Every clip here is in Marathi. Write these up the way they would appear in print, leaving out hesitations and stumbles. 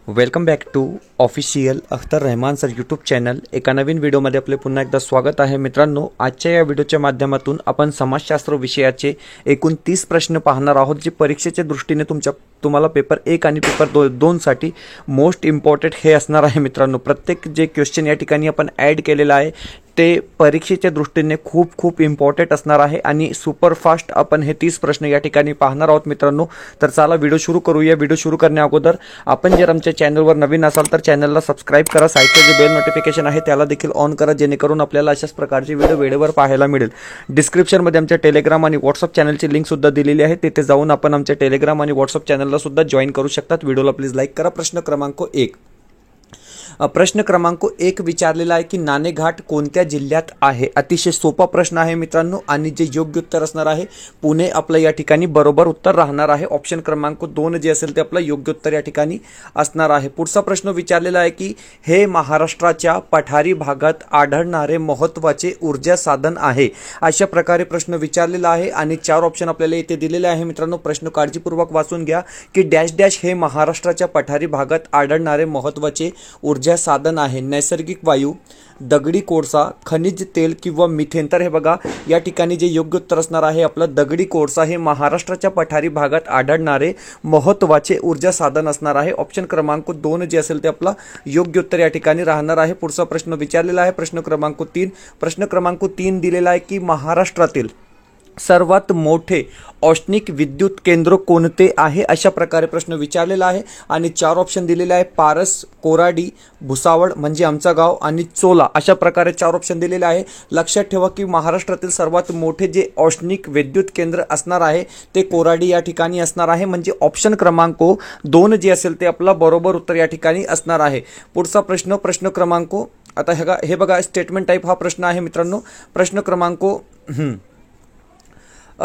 Welcome back to official Akhtar Rahman sir YouTube channel. एका नवीन व्हिडिओमध्ये आपले पुन्हा एकदा स्वागत आहे। मित्रांनो, आजच्या या व्हिडिओच्या माध्यमातून आपण समाजशास्त्र विषयाचे एकूण 30 प्रश्न पाहणार आहोत, जे परीक्षेच्या दृष्टीने तुम्हाला पेपर 1 आणि पेपर 2 साठी मोस्ट इम्पॉर्टंट हे असणार आहे। मित्रांनो, प्रत्येक जे क्वेश्चन या ठिकाणी आपण ॲड केलेला आहे ते परीक्षेच्या दृष्टीने खूप इम्पॉर्टंट असणार आहे आणि सुपरफास्ट आपण हे 30 प्रश्न या ठिकाणी पाहणार आहोत। मित्रांनो, तर चला व्हिडिओ सुरू करूया। व्हिडिओ सुरू करण्या अगोदर आपण जर आमच्या चॅनलवर नवीन असाल तर चॅनलला सबस्क्राइब करा, साईडचे जे बेल नोटिफिकेशन आहे त्याला देखील ऑन करा, जेणेकरून आपल्याला अशाच प्रकारचे व्हिडिओ वेळेवर पाहायला मिळेल। डिस्क्रिप्शनमध्ये आमच्या टेलिग्राम आणि व्हॉट्सअप चॅनलची लिंक सुद्धा दिलेली आहे, तिथे जाऊन आपण आमच्या टेलिग्राम आणि व्हॉट्सअप चॅनलला सुद्धा जॉईन करू शकतात। व्हिडिओला प्लीज लाईक करा। प्रश्न क्रमांक 1 प्रश्न क्रमांक 1 विचारलेला आहे की नाणेघाट कोणत्या जिल्ह्यात आहे। अतिशय सोपा प्रश्न आहे मित्रांनो, आणि जे योग्य उत्तर असणार आहे पुणे आपलं या ठिकाणी बरोबर उत्तर राहणार आहे। ऑप्शन क्रमांक 2 जे असेल ते आपलं योग्य उत्तर या ठिकाणी असणार आहे। पुढचा प्रश्न विचारलेला आहे की हे महाराष्ट्राच्या पठारी भागात आढळणारे महत्त्वाचे ऊर्जा साधन आहे। अशा प्रकारे प्रश्न विचारलेला आहे आणि 4 ऑप्शन आपल्याला इथे दिलेले आहे। मित्रांनो, प्रश्न काळजीपूर्वक वाचून घ्या की डॅश डॅश हे महाराष्ट्राच्या पठारी भागात आढळणारे महत्त्वाचे ऊर्जा साधन आहे। नैसर्गिक वायू, दगडी कोळसा, खनिज तेल किंवा मिथेन। तर हे बघा, या ठिकाणी जे योग्य उत्तर असणार आहे आपलं दगडी कोळसा हे महाराष्ट्राच्या पठारी भागात आढळणारे महत्त्वाचे ऊर्जा साधन असणार आहे। ऑप्शन क्रमांक 2 जे असेल ते आपला योग्य उत्तर या ठिकाणी राहणार आहे। पुढचा प्रश्न विचारलेला आहे प्रश्न क्रमांक 3। प्रश्न क्रमांक 3 दिलेला आहे की महाराष्ट्रातील सर्वात मोठे औष्णिक विद्युत केंद्र कोणते आहे। अशा प्रकारे प्रश्न विचारलेला आहे आणि 4 ऑप्शन दिलेले आहे, पारस, कोराडी, भुसावळ म्हणजे आमचा गाव आणि चोला। अशा प्रकारे 4 ऑप्शन दिलेले आहे। लक्षात ठेवा की महाराष्ट्रातील सर्वात मोठे जे औष्णिक विद्युत केंद्र असणार आहे ते कोराडी या ठिकाणी असणार आहे, म्हणजे ऑप्शन क्रमांक 2 जे असेल ते आपला बरोबर उत्तर या ठिकाणी असणार आहे। पुढचा प्रश्न क्रमांक, आता हे बघा स्टेटमेंट टाईप हा प्रश्न आहे मित्रांनो। प्रश्न क्रमांक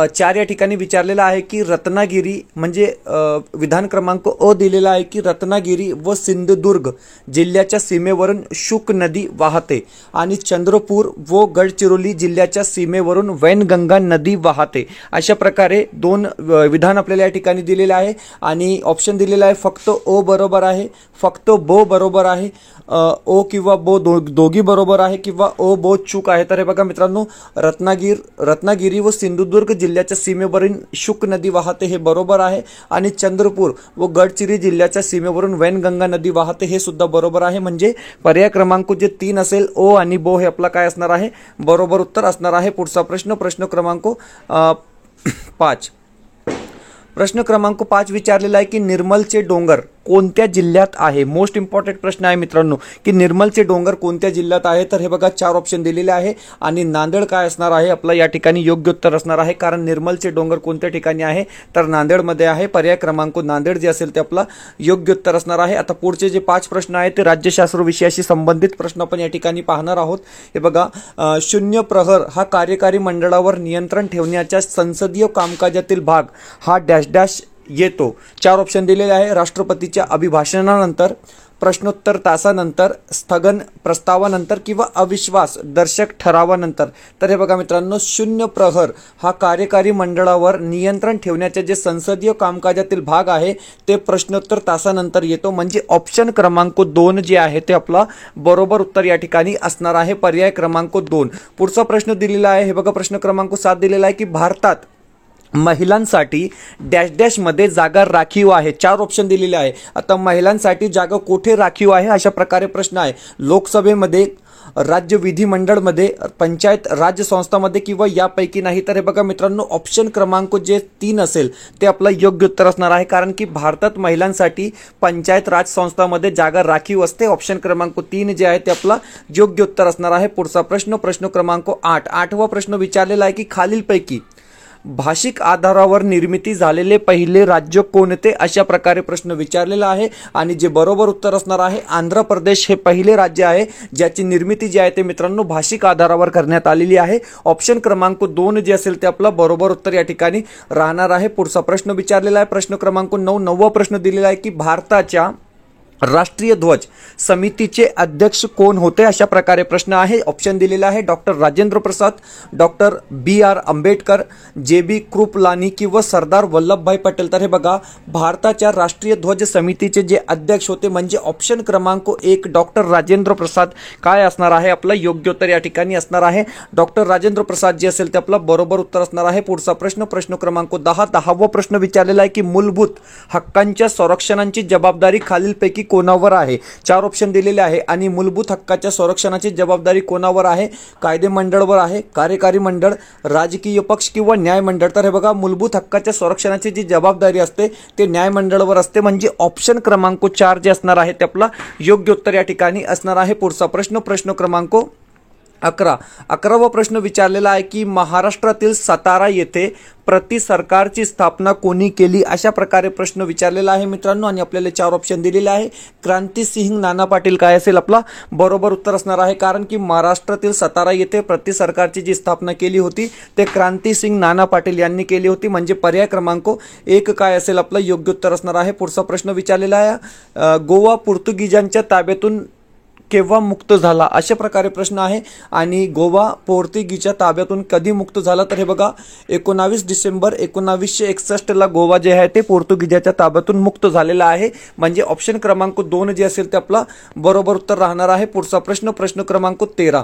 4 या ठिकाणी विचारलेला आहे की रत्नागिरी म्हणजे विधान क्रमांक अ दिलेला आहे की रत्नागिरी व सिंधुदुर्ग जिल्ह्याच्या सीमेवरून शुक नदी वाहते आणि चंद्रपूर व गडचिरोली जिल्ह्याच्या सीमेवरून वैनगंगा नदी वाहते। अशा प्रकारे 2 विधान आपल्याला या ठिकाणी दिलेले आहे आणि ऑप्शन दिलेला आहे फक्त ओ बरोबर आहे, फक्त बो बरोबर आहे, ओ किंवा बो दोघी बरोबर आहे किंवा ओ बो चूक आहे। तर हे बघा मित्रांनो, रत्नागिरी व सिंधुदुर्ग जिल्ह्याच्या सीमेवरून शुक नदी वाहते हे बरोबर आहे आणि चंद्रपूर व गडचिरोली जिल्ह्याच्या सीमेवरून वैनगंगा नदी वाहते हे सुद्धा बरोबर आहे। म्हणजे पर्याय क्रमांक जे 3 असेल ओ आणि बो हे आपला काय असणार आहे, बरोबर उत्तर असणार आहे। पुढचा प्रश्न क्रमांक 5। प्रश्न क्रमांक 5 विचारलेला आहे की निर्मलचे डोंगर कोणत्या जिल्ह्यात आहे। मोस्ट इम्पॉर्टंट प्रश्न आहे मित्रांनो की निर्मलचे डोंगर कोणत्या जिल्ह्यात आहे। तर हे बघा 4 ऑप्शन दिलेले आहे आणि नांदेड काय असणार आहे आपलं या ठिकाणी योग्य उत्तर असणार आहे, कारण निर्मलचे डोंगर कोणत्या ठिकाणी आहे तर नांदेडमध्ये आहे। पर्याय क्रमांक नांदेड जे असेल ते आपला योग्य उत्तर असणार आहे। आता पुढचे जे 5 प्रश्न आहेत ते राज्यशास्त्र विषयाशी संबंधित प्रश्न आपण या ठिकाणी पाहणार आहोत। हे बघा, शून्य प्रहर हा कार्यकारी मंडळावर नियंत्रण ठेवण्याच्या संसदीय कामकाजातील भाग हा डॅश डॅश येतो। 4 ऑप्शन दिलेले आहे, राष्ट्रपतीच्या अभिभाषणानंतर, प्रश्नोत्तर तासानंतर, स्थगन प्रस्तावानंतर किंवा अविश्वास दर्शक ठरावानंतर। तर हे बघा मित्रांनो, शून्य प्रहर हा कार्यकारी मंडळावर नियंत्रण ठेवण्याचे जे संसदीय कामकाजातील भाग आहे ते प्रश्नोत्तर तासानंतर येतो, म्हणजे ऑप्शन क्रमांक 2 जे आहे ते आपला बरोबर उत्तर या ठिकाणी असणार आहे, पर्याय क्रमांक 2। पुढचा प्रश्न दिलेला आहे, हे बघा प्रश्न क्रमांक 7 दिलेला आहे की भारतात महिलांसाठी डॅश डॅश मध्ये जागा राखीव आहे। 4 ऑप्शन दिलेले आहे। आता महिलांसाठी जागा कुठे राखीव आहे अशा प्रकारे प्रश्न आहे, लोकसभेमध्ये, राज्य विधिमंडळमध्ये, पंचायत राज संस्थांमध्ये किंवा यापैकी नाही। तर हे बघा मित्रांनो, ऑप्शन क्रमांक जे 3 असेल ते आपलं योग्य उत्तर असणार आहे, कारण की भारतात महिलांसाठी पंचायत राज संस्थांमध्ये जागा राखीव असते। ऑप्शन क्रमांक 3 जे आहे ते आपला योग्य उत्तर असणार आहे। पुढचा प्रश्न क्रमांक 8। 8वा प्रश्न विचारलेला आहे की खालीलपैकी भाषिक आधारावर निर्मिती झालेले पहिले राज्य कोणते। अशा प्रकारे प्रश्न विचारलेला आहे आणि जे बरोबर उत्तर असणार आहे आंध्र प्रदेश हे पहिले राज्य आहे ज्याची निर्मिती जी आहे ते मित्रांनो भाषिक आधारावर करण्यात आलेली आहे। ऑप्शन क्रमांक 2 जे असेल ते आपला बरोबर उत्तर या ठिकाणी राहणार आहे। पुढचा प्रश्न विचारलेला आहे प्रश्न क्रमांक 9। 9वा प्रश्न दिलेला आहे की भारताच्या राष्ट्रीय ध्वज समितीचे अध्यक्ष कोण होते? अशा प्रकारे प्रश्न आहे. ऑप्शन दिलेला आहे doctor Rajendra Prasad, doctor B.R. Ambedkar, JB Kripalani किंवा सरदार वल्लभभाई पटेल. तर हे बघा, भारताच्या राष्ट्रीय ध्वज समितीचे जे अध्यक्ष होते म्हणजे ऑप्शन क्रमांक 1 डॉक्टर राजेंद्र प्रसाद काय असणार आहे? आपलं योग्य उत्तर या ठिकाणी असणार आहे डॉक्टर राजेंद्र प्रसाद जे असेल ते आपलं बरोबर उत्तर असणार आहे. पुढचा प्रश्न क्रमांक 10. 10वा प्रश्न विचारलेला आहे की मूलभूत हक्कांच्या संरक्षणाची जबाबदारी खालीलपैकी कोणावर आहे? 4 ऑप्शन दिलेले आहे आणि मूलभूत हक्काच्या संरक्षणाची जबाबदारी कोणावर आहे? कायदे मंडळावर आहे, कार्यकारी मंडळ, राजकीय पक्ष किंवा न्याय मंडळ. तर हे बघा, मूलभूत हक्काच्या संरक्षणाची जी जबाबदारी असते ते न्याय मंडळावर असते, म्हणजे ऑप्शन क्रमांक 4 जे असणार आहे ते आपला योग्य उत्तर या ठिकाणी असणार आहे. पुढचा प्रश्न क्रमांक 11. 11वा प्रश्न विचारलेला आहे की महाराष्ट्रातील सातारा येथे प्रति सरकारची स्थापना कोणी केली? अशा प्रकारे प्रश्न विचारलेला आहे मित्रांनो आणि आपल्याला 4 ऑप्शन दिलेले आहे. क्रांतिसिंह नाना पाटील काय असेल आपला बरोबर उत्तर असणार आहे, कारण की महाराष्ट्रातील सातारा येथे प्रति सरकारची जी स्थापना केली होती ते क्रांतिसिंह नाना पाटील यांनी केली होती, म्हणजे पर्याय क्रमांक 1 काय असेल आपलं योग्य उत्तर असणार आहे. पुढचा प्रश्न विचारलेला आहे गोवा पोर्तुगीजांच्या ताब्यातून केव्हा मुक्त झाला? अशा प्रकारे प्रश्न आहे आणि गोवा पोर्तुगीजच्या ताब्यातून कधी मुक्त झाला? तर हे बघा, 19 डिसेंबर 1961 गोवा जे आहे ते पोर्तुगीजाच्या ताब्यातून मुक्त झालेला आहे, म्हणजे ऑप्शन क्रमांक 2 जे असेल ते आपला बरोबर उत्तर राहणार आहे. पुढचा प्रश्न क्रमांक 13.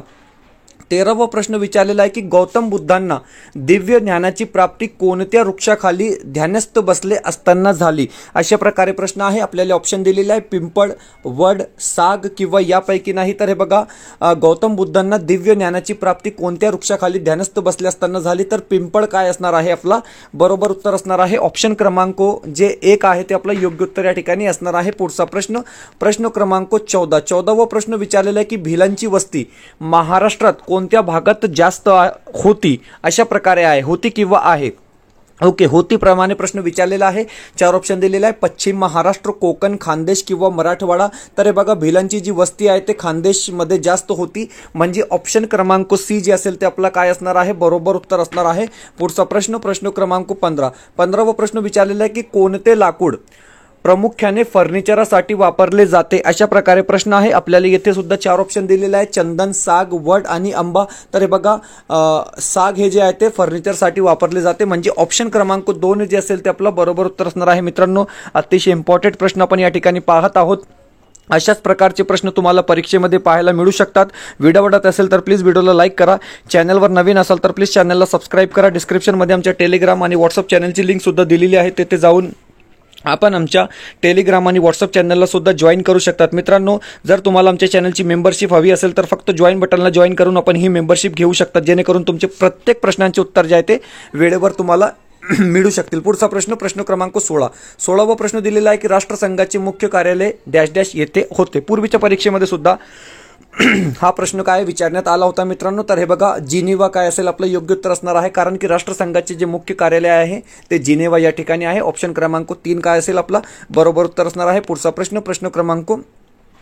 13वा प्रश्न विचारलेला आहे की गौतम बुद्धांना दिव्य ज्ञानाची प्राप्ती कोणत्या वृक्षाखाली ध्यानस्थ बसले असताना झाली? अशा प्रकारे प्रश्न आहे. आपल्याला ऑप्शन दिलेले आहे पिंपळ, वड, साग किंवा यापैकी नाही. तर हे बघा, गौतम बुद्धांना दिव्य ज्ञानाची प्राप्ती कोणत्या वृक्षाखाली ध्यानस्थ बसले असताना झाली? तर पिंपळ काय असणार आहे आपला बरोबर उत्तर असणार आहे. ऑप्शन क्रमांक जे 1 आहे ते आपलं योग्य उत्तर या ठिकाणी असणार आहे. पुढचा प्रश्न क्रमांक 14. 14वा प्रश्न विचारलेला आहे की भिलांची वस्ती महाराष्ट्रात कोणत्या भागात जास्त होती? अशा प्रकारे आहे, होती किंवा आहे? ओके, होती प्रमाणे प्रश्न विचारलेला आहे. 4 ऑप्शन दिलेला आहे पश्चिम महाराष्ट्र, कोकण, खानदेश किंवा मराठवाडा. तर हे बघा, भिलांची जी वस्ती आहे ते खानदेशमध्ये जास्त होती, म्हणजे ऑप्शन क्रमांक C जे असेल ते आपला काय असणार आहे बरोबर उत्तर असणार आहे. पुढचा प्रश्न क्रमांक 15. 15वा प्रश्न विचारलेला आहे की कोणते लाकूड प्रामुख्याने फर्निचरसाठी वापरले जाते? अशा प्रकारे प्रश्न आहे. आपल्याला येथे सुद्धा 4 ऑप्शन दिलेले आहे चंदन, साग, वड आणि आंबा. तर हे बघा, साग हे जे आहे ते फर्निचरसाठी वापरले जाते, म्हणजे ऑप्शन क्रमांक 2 जे असेल ते आपलं बरोबर उत्तर असणार आहे. मित्रांनो, अतिशय इम्पॉर्टंट प्रश्न आपण या ठिकाणी पाहत आहोत. अशाच प्रकारचे प्रश्न तुम्हाला परीक्षेमध्ये पाहायला मिळू शकतात. व्हिडिओ आवडत असेल तर प्लीज व्हिडिओला लाईक करा. चॅनलवर नवीन असाल तर प्लीज चॅनलला सबस्क्राईब करा. डिस्क्रिप्शनमध्ये आमच्या टेलिग्राम आणि व्हॉट्सअप चॅनलची लिंक सुद्धा दिलेली आहे, तेथे जाऊन आपण आमच्या टेलिग्राम आणि व्हॉट्सअप चॅनलला सुद्धा जॉईन करू शकतात. मित्रांनो, जर तुम्हाला आमच्या चॅनलची मेंबरशिप हवी असेल तर फक्त जॉईन बटनला जॉईन करून आपण ही मेंबरशिप घेऊ शकतात, जेणेकरून तुमचे प्रत्येक प्रश्नांचे उत्तर जे आहे ते वेळेवर तुम्हाला मिळू शकतील. पुढचा प्रश्न क्रमांक 16. 16वा प्रश्न दिलेला आहे की राष्ट्रसंघाचे मुख्य कार्यालय डॅश डॅश येथे होते? पूर्वीच्या परीक्षेमध्ये सुद्धा हा प्रश्न काय विचारण्यात आला होता मित्रांनो. तर हे बघा, जिनिव्हा काय असेल आपलं योग्य उत्तर असणार आहे, कारण की राष्ट्रसंघाचे जे मुख्य कार्यालय आहे ते जिनिव्हा या ठिकाणी आहे. ऑप्शन क्रमांक 3 काय असेल आपला बरोबर उत्तर असणार आहे. पुढचा प्रश्न क्रमांक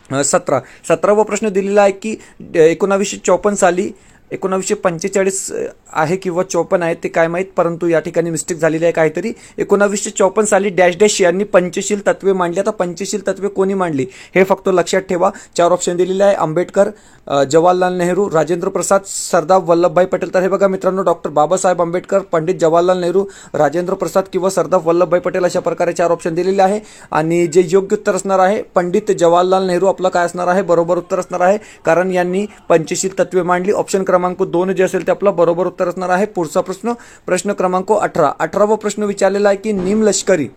17. 17वा प्रश्न दिलेला आहे की 1954 साली 1945 आहे किंवा 54 आहे ते काय माहीत, परंतु या ठिकाणी मिस्टेक झालेली आहे काहीतरी. 1954 साली डॅश डॅश यांनी पंचशील तत्वे मांडली. आता पंचशील तत्वे कोणी मांडली हे फक्त लक्षात ठेवा. 4 ऑप्शन दिलेले आहे आंबेडकर, जवाहरलाल नेहरू, राजेंद्र प्रसाद, सरदार वल्लभभाई पटेल. तर हे बघा मित्रांनो, डॉक्टर बाबासाहेब आंबेडकर, पंडित जवाहरलाल नेहरू, राजेंद्र प्रसाद किंवा सरदार वल्लभभाई पटेल अशा प्रकारे 4 ऑप्शन दिलेले आहे आणि जे योग्य उत्तर असणार आहे पंडित जवाहरलाल नेहरू आपलं काय असणार आहे बरोबर उत्तर असणार आहे, कारण यांनी पंचशील तत्वे मांडली. ऑप्शन क्रमांक 2 जे असेल ते आपलं बरोबर उत्तर असणार आहे. पुढचा प्रश्न क्रमांक 18. 18वा प्रश्न विचारलेला आहे की निमलष्करी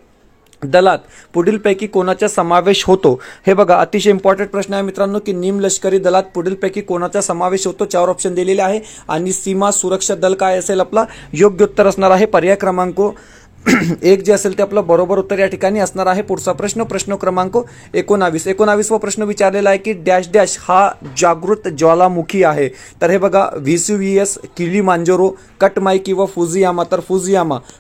दलात पुढीलपैकी कोणाचा समावेश होतो? हे बघा, अतिशय इम्पॉर्टंट प्रश्न आहे मित्रांनो की निमलष्करी दलात पुढीलपैकी कोणाचा समावेश होतो? 4 ऑप्शन दिलेले आहे आणि सीमा सुरक्षा दल काय असेल आपला योग्य उत्तर असणार आहे पर्याय क्रमांक 1 जे असेल ते आपलं बरोबर उत्तर या ठिकाणी असणार आहे. पुढचा प्रश्न क्रमांक 19. 19वा प्रश्न विचारलेला आहे की डॅश डॅश हा जागृत ज्वालामुखी आहे? तर हे बघा, व्हिस्युवियस, किलिमांजारो, कटमाई किंवा फुजियामा. तर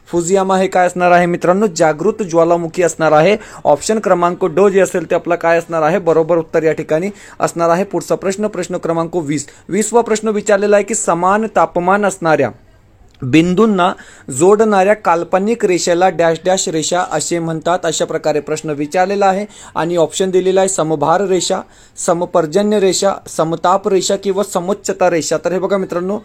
फुजियामा हे काय असणार आहे मित्रांनो? जागृत ज्वालामुखी असणार आहे. ऑप्शन क्रमांक 2 जे असेल ते आपला काय असणार आहे बरोबर उत्तर या ठिकाणी असणार आहे. पुढचा प्रश्न क्रमांक 20. 20वा प्रश्न विचारलेला आहे की समान तापमान असणाऱ्या बिंदूंना जोडणाऱ्या काल्पनिक रेषेला डॅश डॅश रेषा असे म्हणतात. अशा प्रकारे प्रश्न विचारलेला आहे आणि ऑप्शन दिलेला आहे समभार रेषा, समपर्जन्य रेषा, समताप रेषा किंवा समोच्चता रेषा. तर हे बघा मित्रांनो,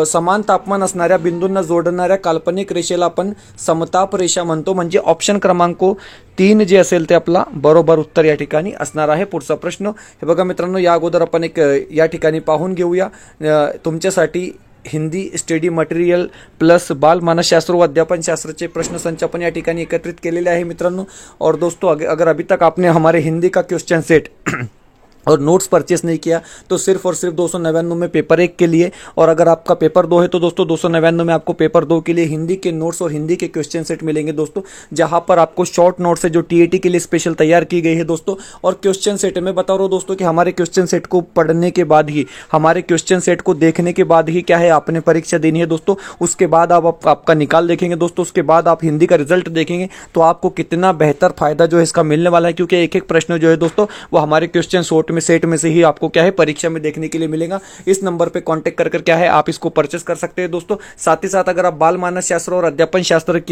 समान तापमान असणाऱ्या बिंदूंना जोडणाऱ्या काल्पनिक रेषेला आपण समताप रेषा म्हणतो. म्हणजे ऑप्शन क्रमांक 3 जे असेल ते आपला बरोबर उत्तर या ठिकाणी असणार आहे. पुढचा प्रश्न हे बघा मित्रांनो, या अगोदर आपण एक या ठिकाणी पाहून घेऊया. तुमच्यासाठी हिंदी स्टडी मटेरियल प्लस बाल मानसशास्त्र व अध्यापन शास्त्र प्रश्नसंच अपन या ठिकाणी एकत्रित केलेले आहे मित्रांनो. और दोस्तों, अगर अभी तक आपने हमारे हिंदी का क्वेश्चन सेट और नोट्स परचेस नहीं किया तो सिर्फ और सिर्फ 299 में पेपर 1 के लिए, और अगर आपका पेपर 2 है तो दोस्तों 299 में आपको पेपर 2 के लिए हिंदी के नोट्स और हिंदी के क्वेश्चन सेट मिलेंगे दोस्तों, जहां पर आपको शॉर्ट नोट्स है जो टीएटी के लिए स्पेशल तैयार की गई है दोस्तों. और क्वेश्चन सेट में बता रहा हूँ दोस्तों कि हमारे क्वेश्चन सेट को पढ़ने के बाद ही, हमारे क्वेश्चन सेट को देखने के बाद ही क्या है आपने परीक्षा देनी है दोस्तों. उसके बाद आप आपका निकाल देखेंगे दोस्तों, उसके बाद आप हिंदी का रिजल्ट देखेंगे तो आपको कितना बेहतर फायदा जो है इसका मिलने वाला है, क्योंकि एक एक प्रश्न जो है दोस्तों वो हमारे क्वेश्चन सेट में से ही आपको क्या है परीक्षा में देखने के लिए मिलेगा. इस नंबर पे कांटेक्ट कर क्या है आप इसको परचेस कर सकते हैं दोस्तों. साथ ही साथ अगर आप बाल मानस शास्त्र और अध्यापन शास्त्र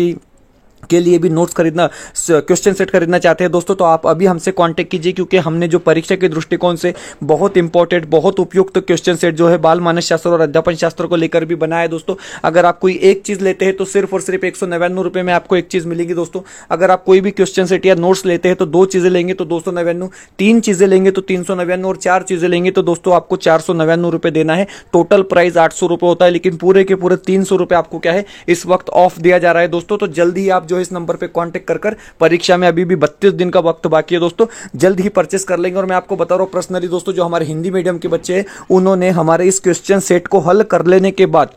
के लिए भी नोट्स खरीदना, क्वेश्चन सेट खरीदना चाहते हैं दोस्तों, तो आप अभी हमसे कांटेक्ट कीजिए, क्योंकि हमने जो परीक्षा के दृष्टिकोण से बहुत इंपॉर्टेंट, बहुत उपयुक्त क्वेश्चन सेट जो है बाल मानस शास्त्र और अध्यापन शास्त्र को लेकर भी बनाया है दोस्तों. अगर आप कोई एक चीज लेते हैं तो सिर्फ और सिर्फ 199 रुपए में आपको एक चीज मिलेगी दोस्तों. अगर आप कोई भी क्वेश्चन सेट या नोट्स लेते हैं तो 2 चीजें लेंगे तो 299, 3 चीजें लेंगे तो 399 और 4 चीजें लेंगे तो दोस्तों आपको 499 रुपए देना है. टोटल प्राइस 800 रुपए होता है, लेकिन पूरे के पूरे 300 रुपए आपको क्या है इस वक्त ऑफ दिया जा रहा है दोस्तों. तो जल्दी आप जो है इस नंबर पे कांटेक्ट कर परीक्षा में अभी भी 32 दिन का वक्त बाकी है दोस्तों, जल्द ही परचेस कर लेंगे. और मैं आपको बता रहा हूं पर्सनली दोस्तों, जो हमारे हिंदी मीडियम के बच्चे हैं उन्होंने हमारे इस क्वेश्चन सेट को हल कर लेने के बाद,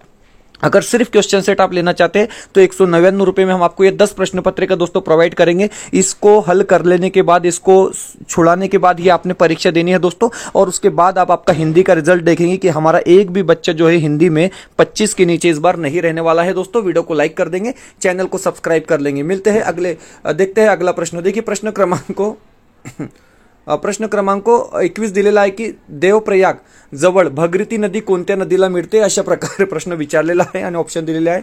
अगर सिर्फ क्वेश्चन सेट आप लेना चाहते हैं तो 199 रुपए में हम आपको ये 10 प्रश्न पत्रिका दोस्तों प्रोवाइड करेंगे. इसको हल कर लेने के बाद, इसको छुड़ाने के बाद ही आपने परीक्षा देनी है दोस्तों. और उसके बाद आप आपका हिंदी का रिजल्ट देखेंगे कि हमारा एक भी बच्चा जो है हिंदी में 25 के नीचे इस बार नहीं रहने वाला है दोस्तों. वीडियो को लाइक कर देंगे, चैनल को सब्सक्राइब कर लेंगे. मिलते हैं देखते हैं अगला प्रश्न. देखिए प्रश्न क्रमांक 21 दिलेला आहे की देवप्रयाग जवळ भगीरथी नदी कोणत्या नदीला मिळते, अशा प्रकारे प्रश्न विचारलेला आहे आणि ऑप्शन दिलेले आहे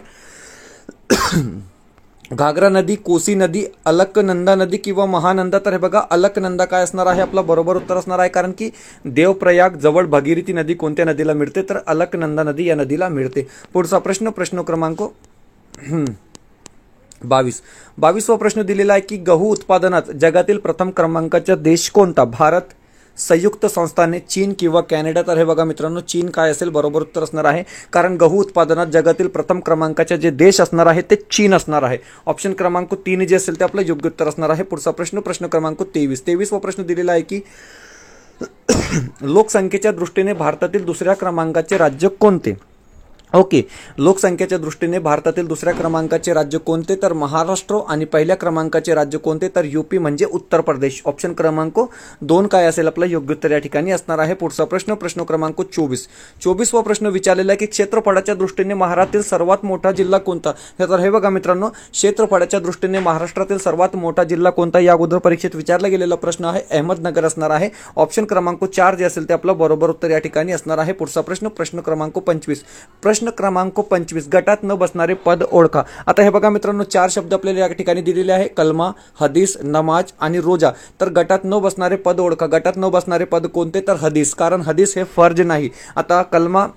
घागरा नदी, कोसी नदी, अलकनंदा नदी किंवा महानंदा. तर हे बघा अलकनंदा काय असणार आहे आपला बरोबर उत्तर असणार आहे, कारण की देवप्रयाग जवळ भगीरथी नदी कोणत्या नदीला मिळते तर अलकनंदा नदी या नदीला मिळते. पुढचा प्रश्न क्रमांक 22वा प्रश्न दिलेला आहे की गहू उत्पादनात जगातील प्रथम क्रमांकाचा देश कोणता, भारत, संयुक्त संस्थाने, चीन किंवा कॅनडा. तर हे बघा मित्रांनो, चीन काय असेल बरोबर उत्तर असणार आहे, कारण गहू उत्पादनात जगातील प्रथम क्रमांकाचे जे देश असणार आहे ते चीन असणार आहे. ऑप्शन क्रमांक 3 जे असेल ते आपलं योग्य उत्तर असणार आहे. पुढचा प्रश्न क्रमांक 23वा प्रश्न दिलेला आहे की लोकसंख्येच्या दृष्टीने भारतातील दुसऱ्या क्रमांकाचे राज्य कोणते. ओके, लोकसंख्येच्या दृष्टीने भारतातील दुसऱ्या क्रमांकाचे राज्य कोणते तर महाराष्ट्र, आणि पहिल्या क्रमांकाचे राज्य कोणते तर यूपी म्हणजे उत्तर प्रदेश. ऑप्शन क्रमांक 2 काय असेल आपलं योग्य उत्तर या ठिकाणी असणार आहे. पुढचा प्रश्न क्रमांक 24वा प्रश्न विचारलेला आहे की क्षेत्रफळाच्या दृष्टीने महाराष्ट्रातील सर्वात मोठा जिल्हा कोणता. तर हे बघा मित्रांनो, क्षेत्रफळाच्या दृष्टीने महाराष्ट्रातील सर्वात मोठा जिल्हा कोणता या अगोदर परीक्षेत विचारला गेलेला प्रश्न आहे, अहमदनगर असणार आहे. ऑप्शन क्रमांक 4 जे असेल ते आपलं बरोबर उत्तर या ठिकाणी असणार आहे. पुढचा प्रश्न क्रमांक 25. प्रश्न क्रमांक 25 गटात न बसणारे पद ओळखा. आता हे बघा मित्रांनो, 4 शब्द आपल्याला या ठिकाणी दिलेले आहे, कलमा, हदीस, नमाज आणि रोजा. तर गटात न बसणारे पद ओळखा. गटात न बसणारे पद कोणते तर हदीस, कारण हदीस हे फर्ज नाही. आता कलमा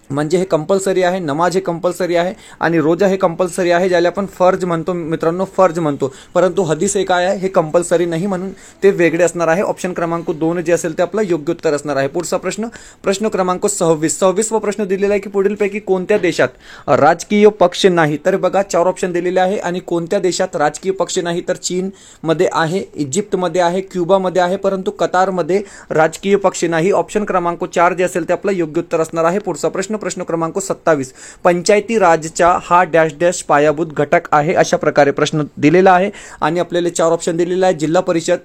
म्हणजे हे कंपल्सरी आहे, नमाज हे कंपल्सरी आहे आणि रोजा हे कंपल्सरी आहे, ज्याला आपण फर्ज म्हणतो मित्रांनो, फर्ज म्हणतो. परंतु हदीस हे काय आहे, हे कंपल्सरी नाही, म्हणून ते वेगळे असणार आहे. ऑप्शन क्रमांक 2 जे असेल ते आपलं योग्य उत्तर असणार आहे. पुढचा प्रश्न क्रमांक 26वा प्रश्न दिलेला आहे की पुढीलपैकी कोणत्या देशात राजकीय पक्ष नाही. तर बघा 4 ऑप्शन दिलेले आहे, आणि कोणत्या देशात राजकीय पक्ष नाही तर चीनमध्ये आहे, इजिप्तमध्ये आहे, क्युबामध्ये आहे, परंतु कतारमध्ये राजकीय पक्ष नाही. ऑप्शन क्रमांक 4 जे असेल ते आपलं योग्य उत्तर असणार आहे. पुढचा प्रश्न क्रमांक 27 पंचायती राजचा हा डॅश डॅश पायाभूत घटक आहे, अशा प्रकारे प्रश्न दिलेला आहे. आणि आपल्याला 4 ऑप्शन दिलेला आहे, जिल्हा परिषद,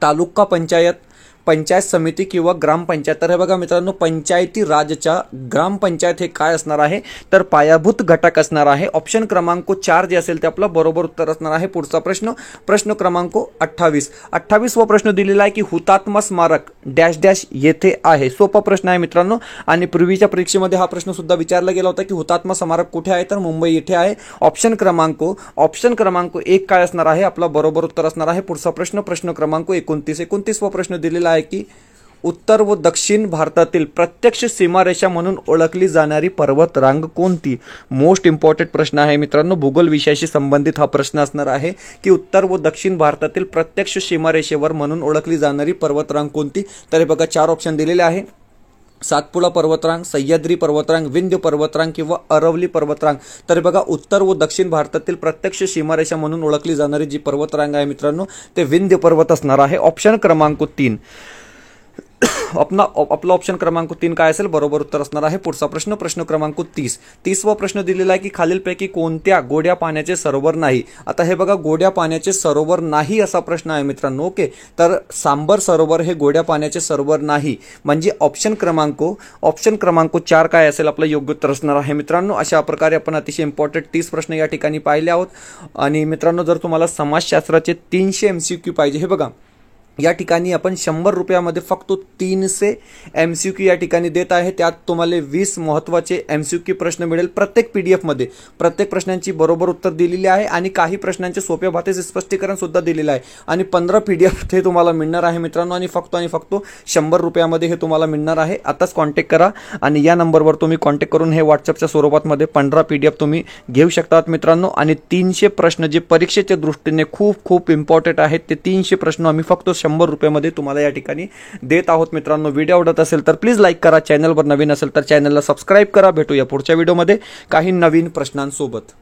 तालुका पंचायत, पंचायत समिती किंवा ग्रामपंचायत. तर हे बघा मित्रांनो, पंचायती राजच्या ग्रामपंचायत हे काय असणार आहे, तर पायाभूत घटक असणार आहे. ऑप्शन क्रमांक 4 जे असेल ते आपलं बरोबर उत्तर असणार आहे. पुढचा प्रश्न, प्रश्न क्रमांक 28वा प्रश्न दिलेला आहे की हुतात्मा स्मारक डॅश डॅश येथे आहे. सोपा प्रश्न आहे मित्रांनो, आणि पूर्वीच्या परीक्षेमध्ये हा प्रश्न सुद्धा विचारला गेला होता की हुतात्मा स्मारक कुठे आहे, तर मुंबई येथे आहे. ऑप्शन क्रमांक 1 काय असणार आहे, आपला बरोबर उत्तर असणार आहे. पुढचा प्रश्न, प्रश्न क्रमांक 29वा प्रश्न दिलेला आहे की उत्तर व दक्षिण भारतातील प्रत्यक्ष सीमारेषा म्हणून ओळखली जाणारी पर्वतरांग कोणती. मोस्ट इम्पॉर्टंट प्रश्न आहे मित्रांनो, भूगोल विषयाशी संबंधित हा प्रश्न असणार आहे की उत्तर व दक्षिण भारतातील प्रत्यक्ष सीमारेषेवर म्हणून ओळखली जाणारी पर्वतरांग कोणती. तर हे बघा 4 ऑप्शन दिलेले आहे. सातपुडा पर्वतरांग, सह्याद्री पर्वतरांग, विंध्य पर्वतरांग किंवा अरवली पर्वतरांग. तर बघा, उत्तर व दक्षिण भारतातील प्रत्यक्ष सीमारेषा म्हणून ओळखली जाणारी जी पर्वतरांग आहे मित्रांनो, ते विंध्य पर्वत असणार आहे. ऑप्शन क्रमांक 3 आपला ऑप्शन क्रमांक 3 काय असेल, बरोबर उत्तर असणार आहे. पुढचा प्रश्न, प्रश्न क्रमांक 30वा प्रश्न दिलेला आहे की खालीलपैकी कोणत्या गोड्या पाण्याचे सरोवर नाही. आता हे बघा, गोड्या पाण्याचे सरोवर नाही असा प्रश्न आहे मित्रांनो. ओके, तर सांबर सरोवर हे गोड्या पाण्याचे सरोवर नाही, म्हणजे ऑप्शन क्रमांक 4 काय असेल, आपलं योग्य उत्तर असणार आहे मित्रांनो. अशा प्रकारे आपण अतिशय इम्पॉर्टंट 30 प्रश्न या ठिकाणी पाहिले आहोत. आणि मित्रांनो, जर तुम्हाला समाजशास्त्राचे 300 MCQ पाहिजे, हे बघा या ठिकाणी आपण 100 रुपयामध्ये फक्त 300 MCQ या ठिकाणी देत आहे. त्यात तुम्हाला 20 महत्त्वाचे MCQ प्रश्न मिळेल प्रत्येक PDF मध्ये. प्रत्येक प्रश्नांची बरोबर उत्तर दिलेली आहे आणि काही प्रश्नांचे सोप्या भाषेचे स्पष्टीकरण सुद्धा दिलेलं आहे. आणि 15 PDF हे तुम्हाला मिळणार आहे मित्रांनो, आणि फक्त 100 रुपयामध्ये हे तुम्हाला मिळणार आहे. आताच कॉन्टॅक्ट करा आणि या नंबरवर तुम्ही कॉन्टॅक्ट करून हे व्हॉट्सअपच्या स्वरूपामध्ये 15 PDF तुम्ही घेऊ शकतात मित्रांनो. आणि 300 प्रश्न जे परीक्षेच्या दृष्टीने खूप खूप इम्पॉर्टंट आहेत, ते 300 प्रश्न आम्ही फक्त 100 रुपयामध्ये तुम्हाला या ठिकाणी देत आहोत मित्रांनो. व्हिडिओ आवडत असेल तर प्लीज लाईक करा, चॅनलवर नवीन असेल तर चॅनलला सबस्क्राईब करा. भेटूया पुढच्या व्हिडिओमध्ये काही नवीन प्रश्नांसोबत.